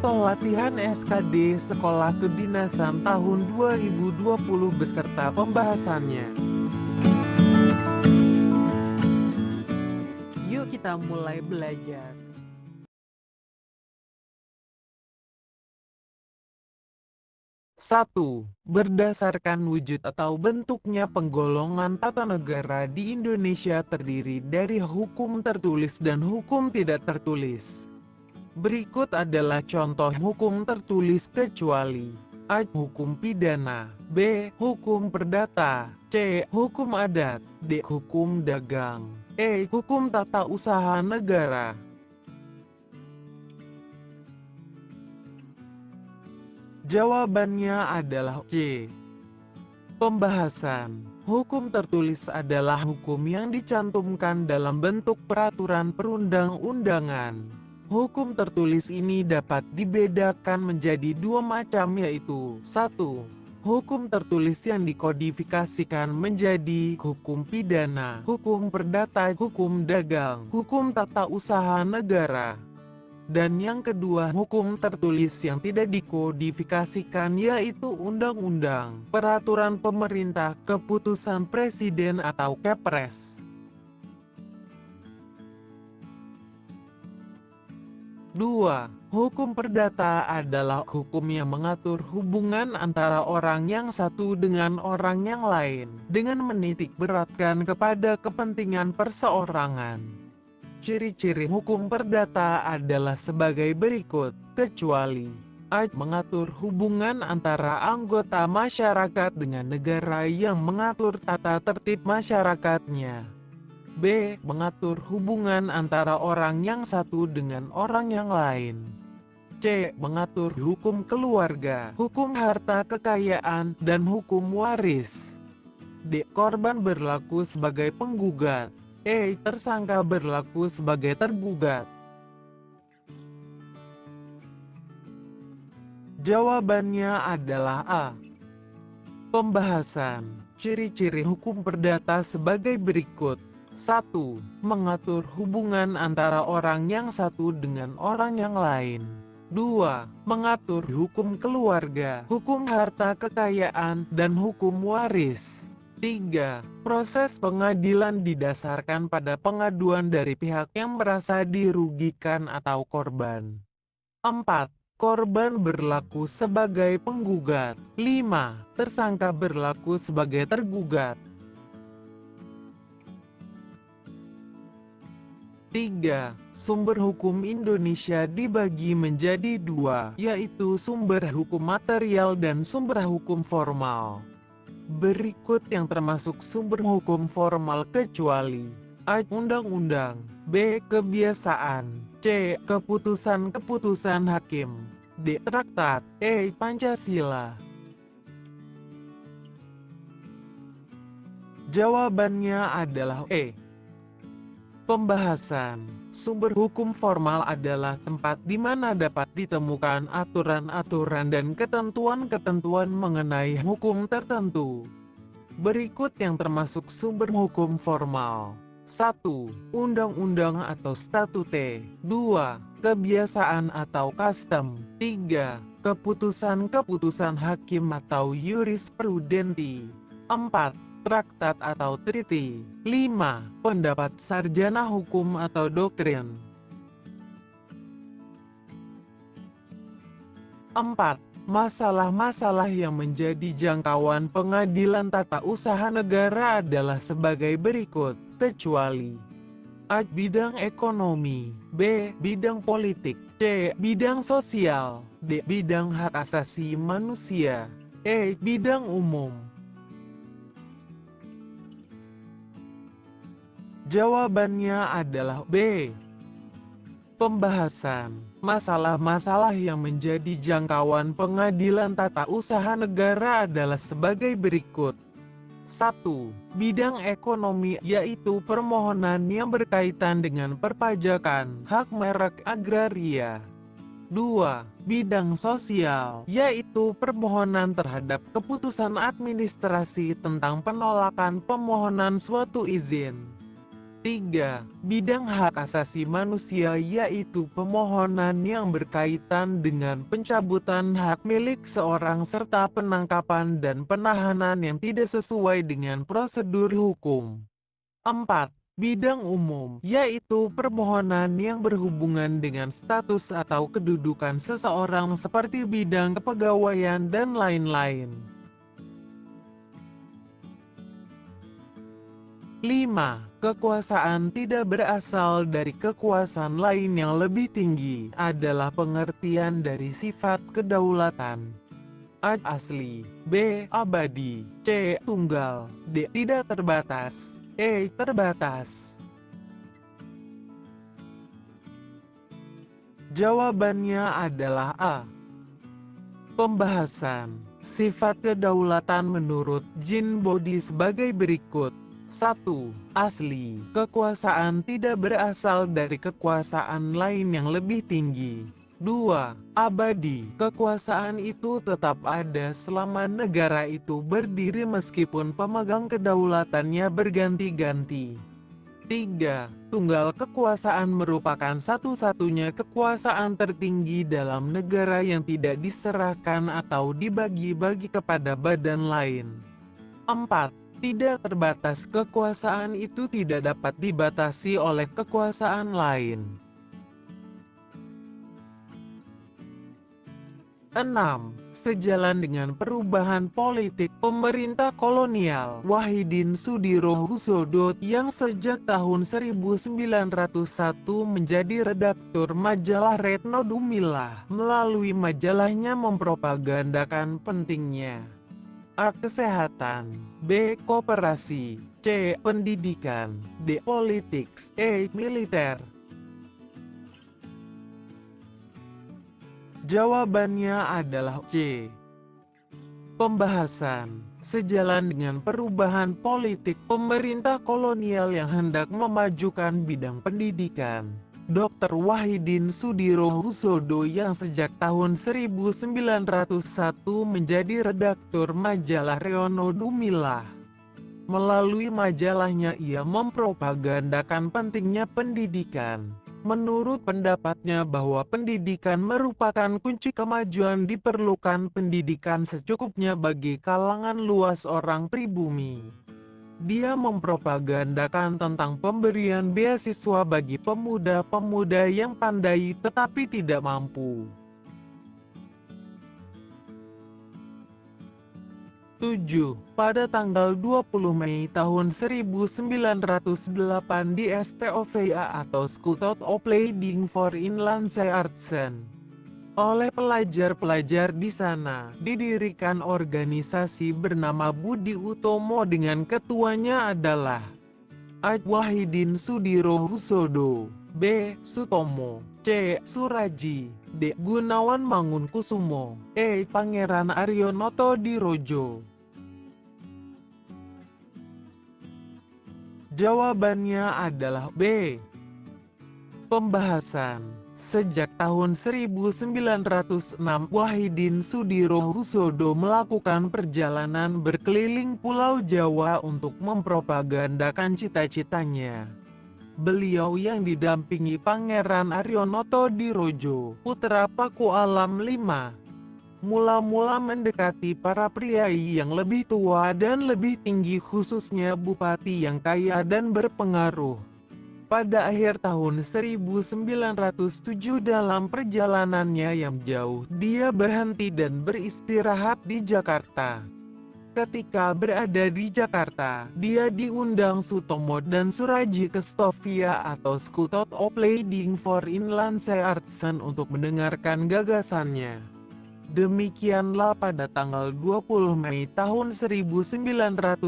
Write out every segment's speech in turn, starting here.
Contoh latihan SKD Sekolah Kedinasan tahun 2020 beserta pembahasannya. Yuk kita mulai belajar. 1. Berdasarkan wujud atau bentuknya penggolongan tata negara di Indonesia terdiri dari hukum tertulis dan hukum tidak tertulis. Berikut adalah contoh hukum tertulis kecuali: A. Hukum pidana, B. Hukum perdata, C. Hukum adat, D. Hukum dagang, E. Hukum tata usaha negara. Jawabannya adalah C. Pembahasan. Hukum tertulis adalah hukum yang dicantumkan dalam bentuk peraturan perundang-undangan. Hukum tertulis ini dapat dibedakan menjadi dua macam, yaitu 1. Hukum tertulis yang dikodifikasikan menjadi hukum pidana, hukum perdata, hukum dagang, hukum tata usaha negara. Dan yang kedua, hukum tertulis yang tidak dikodifikasikan, yaitu undang-undang, peraturan pemerintah, keputusan presiden atau Kepres. 2. Hukum perdata adalah hukum yang mengatur hubungan antara orang yang satu dengan orang yang lain, dengan menitik beratkan kepada kepentingan perseorangan. Ciri-ciri hukum perdata adalah sebagai berikut, kecuali: A. Mengatur hubungan antara anggota masyarakat dengan negara yang mengatur tata tertib masyarakatnya. B. Mengatur hubungan antara orang yang satu dengan orang yang lain. C. Mengatur hukum keluarga, hukum harta kekayaan, dan hukum waris. D. Korban berlaku sebagai penggugat. E. Tersangka berlaku sebagai tergugat. Jawabannya adalah A. Pembahasan. Ciri-ciri hukum perdata sebagai berikut. 1. Mengatur hubungan antara orang yang satu dengan orang yang lain. 2. Mengatur hukum keluarga, hukum harta kekayaan, dan hukum waris. 3. Proses pengadilan didasarkan pada pengaduan dari pihak yang merasa dirugikan atau korban. 4. Korban berlaku sebagai penggugat. 5. Tersangka berlaku sebagai tergugat. 3. Sumber hukum Indonesia dibagi menjadi dua, yaitu sumber hukum material dan sumber hukum formal. Berikut yang termasuk sumber hukum formal kecuali: A. Undang-undang, B. Kebiasaan, C. Keputusan-keputusan hakim, D. Traktat, E. Pancasila. Jawabannya adalah E. Pembahasan. Sumber hukum formal adalah tempat di mana dapat ditemukan aturan-aturan dan ketentuan-ketentuan mengenai hukum tertentu. Berikut yang termasuk sumber hukum formal. 1. Undang-undang atau statute. 2. Kebiasaan atau custom. 3. Keputusan-keputusan hakim atau jurisprudenti. 4. Traktat atau treaty. 5. Pendapat sarjana hukum atau doktrin. 4. Masalah-masalah yang menjadi jangkauan pengadilan tata usaha negara adalah sebagai berikut, kecuali: A. Bidang ekonomi, B. Bidang politik, C. Bidang sosial, D. Bidang hak asasi manusia, E. Bidang umum. Jawabannya adalah B. Pembahasan. Masalah-masalah yang menjadi jangkauan pengadilan tata usaha negara adalah sebagai berikut. 1. Bidang ekonomi, yaitu permohonan yang berkaitan dengan perpajakan, hak merek agraria. 2. Bidang sosial, yaitu permohonan terhadap keputusan administrasi tentang penolakan permohonan suatu izin. 3. Bidang hak asasi manusia, yaitu permohonan yang berkaitan dengan pencabutan hak milik seorang serta penangkapan dan penahanan yang tidak sesuai dengan prosedur hukum. 4. Bidang umum, yaitu permohonan yang berhubungan dengan status atau kedudukan seseorang seperti bidang kepegawaian dan lain-lain. 5. Kekuasaan tidak berasal dari kekuasaan lain yang lebih tinggi adalah pengertian dari sifat kedaulatan. A. Asli, B. Abadi, C. Tunggal, D. Tidak terbatas, E. Terbatas. Jawabannya adalah A. Pembahasan sifat kedaulatan menurut Jean Boddy sebagai berikut. 1. Asli, kekuasaan tidak berasal dari kekuasaan lain yang lebih tinggi. 2. Abadi, kekuasaan itu tetap ada selama negara itu berdiri meskipun pemegang kedaulatannya berganti-ganti. 3. Tunggal, kekuasaan merupakan satu-satunya kekuasaan tertinggi dalam negara yang tidak diserahkan atau dibagi-bagi kepada badan lain. 4. Tidak terbatas, kekuasaan itu tidak dapat dibatasi oleh kekuasaan lain. 6. Sejalan dengan perubahan politik pemerintah kolonial, Wahidin Sudirohusodo yang sejak tahun 1901 menjadi redaktur majalah Retno Dumila, melalui majalahnya mempropagandakan pentingnya A. Kesehatan, B. Koperasi, C. Pendidikan, D. Politik, E. Militer. Jawabannya adalah C. Pembahasan sejalan dengan perubahan politik pemerintah kolonial yang hendak memajukan bidang pendidikan. Dr. Wahidin Sudirohusodo yang sejak tahun 1901 menjadi redaktur majalah Retno Dumila. Melalui majalahnya ia mempropagandakan pentingnya pendidikan. Menurut pendapatnya bahwa pendidikan merupakan kunci kemajuan, diperlukan pendidikan secukupnya bagi kalangan luas orang pribumi. Dia mempropagandakan tentang pemberian beasiswa bagi pemuda-pemuda yang pandai tetapi tidak mampu. 7. Pada tanggal 20 Mei tahun 1908 di STOVA atau School of Leading for Inlandse Artsen, oleh pelajar-pelajar di sana, didirikan organisasi bernama Budi Utomo dengan ketuanya adalah A. Wahidin Sudirohusodo, B. Sutomo, C. Suraji, D. Gunawan Mangunkusumo, E. Pangeran Aryonoto Dirojo. Jawabannya adalah B. Pembahasan sejak tahun 1906, Wahidin Sudirohusodo melakukan perjalanan berkeliling Pulau Jawa untuk mempropagandakan cita-citanya. Beliau yang didampingi Pangeran Aryonoto Dirojo, putra Paku Alam V, mula-mula mendekati para priai yang lebih tua dan lebih tinggi, khususnya bupati yang kaya dan berpengaruh. Pada akhir tahun 1907 dalam perjalanannya yang jauh, dia berhenti dan beristirahat di Jakarta. Ketika berada di Jakarta, dia diundang Sutomo dan Suraji ke Stovia atau School of Leading for Inlandse Artsen untuk mendengarkan gagasannya. Demikianlah pada tanggal 20 Mei tahun 1908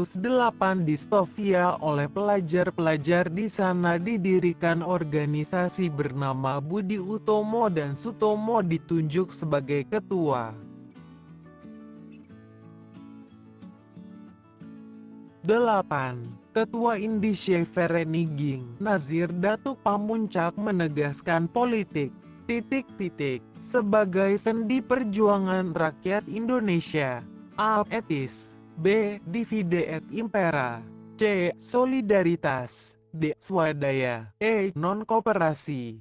di Stovia oleh pelajar-pelajar di sana didirikan organisasi bernama Budi Utomo dan Sutomo ditunjuk sebagai ketua. 8. Ketua Indische Vereniging Nazir Datuk Pamuncak menegaskan politik, sebagai sendi perjuangan rakyat Indonesia. A. Etis, B. Divide et Impera, C. Solidaritas, D. Swadaya. E. Non-koperasi.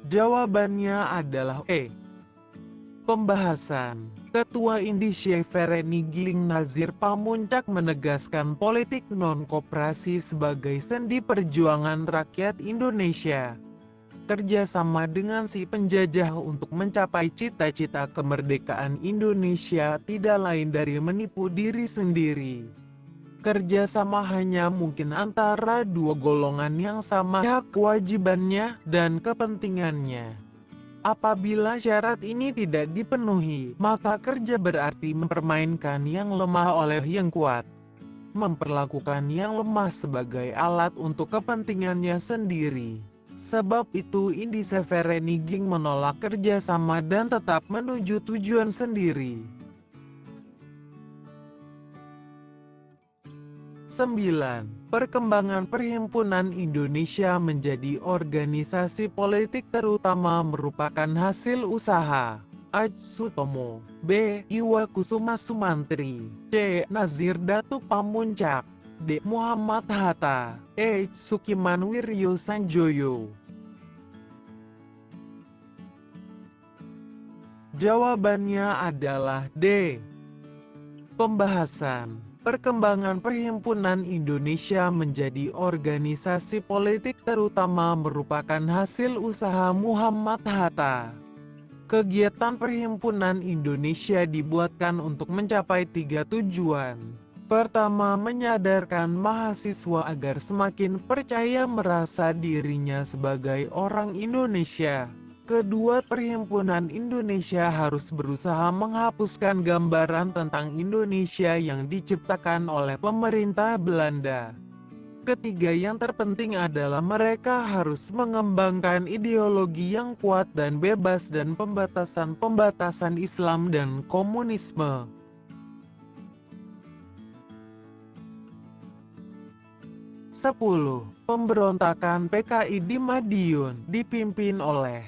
Jawabannya adalah E. Pembahasan. Ketua Indische Vereniging Nazir Pamuncak menegaskan politik non-koperasi sebagai sendi perjuangan rakyat Indonesia. Kerjasama dengan si penjajah untuk mencapai cita-cita kemerdekaan Indonesia tidak lain dari menipu diri sendiri. Kerjasama hanya mungkin antara dua golongan yang sama hak kewajibannya dan kepentingannya. Apabila syarat ini tidak dipenuhi, maka kerja berarti mempermainkan yang lemah oleh yang kuat. Memperlakukan yang lemah sebagai alat untuk kepentingannya sendiri. Sebab itu Indische Vereniging menolak kerjasama dan tetap menuju tujuan sendiri. 9. Perkembangan Perhimpunan Indonesia menjadi organisasi politik terutama merupakan hasil usaha A. Sutomo, B. Iwakusuma Sumantri, C. Nazir Datu Pamuncak, D. Muhammad Hatta, E. Sukimanwiryo Sanjoyo. Jawabannya adalah D. Pembahasan. Perkembangan Perhimpunan Indonesia menjadi organisasi politik terutama merupakan hasil usaha Muhammad Hatta. Kegiatan Perhimpunan Indonesia dibuatkan untuk mencapai 3 tujuan. Pertama, menyadarkan mahasiswa agar semakin percaya merasa dirinya sebagai orang Indonesia. Kedua, Perhimpunan Indonesia harus berusaha menghapuskan gambaran tentang Indonesia yang diciptakan oleh pemerintah Belanda. Ketiga, yang terpenting adalah mereka harus mengembangkan ideologi yang kuat dan bebas dan pembatasan Islam dan komunisme. 10. Pemberontakan PKI di Madiun dipimpin oleh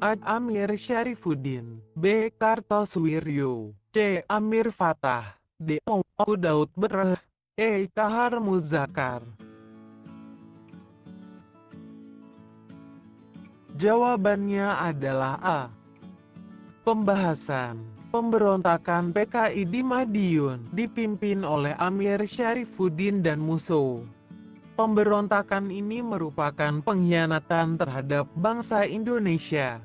A. Amir Syarifuddin, B. Kartosuwiryo, C. Amir Fatah, D. Abu Daud Bereh, E. Kahar Muzakar. Jawabannya adalah A. Pembahasan. Pemberontakan PKI di Madiun dipimpin oleh Amir Syarifuddin dan Musso. Pemberontakan ini merupakan pengkhianatan terhadap bangsa Indonesia.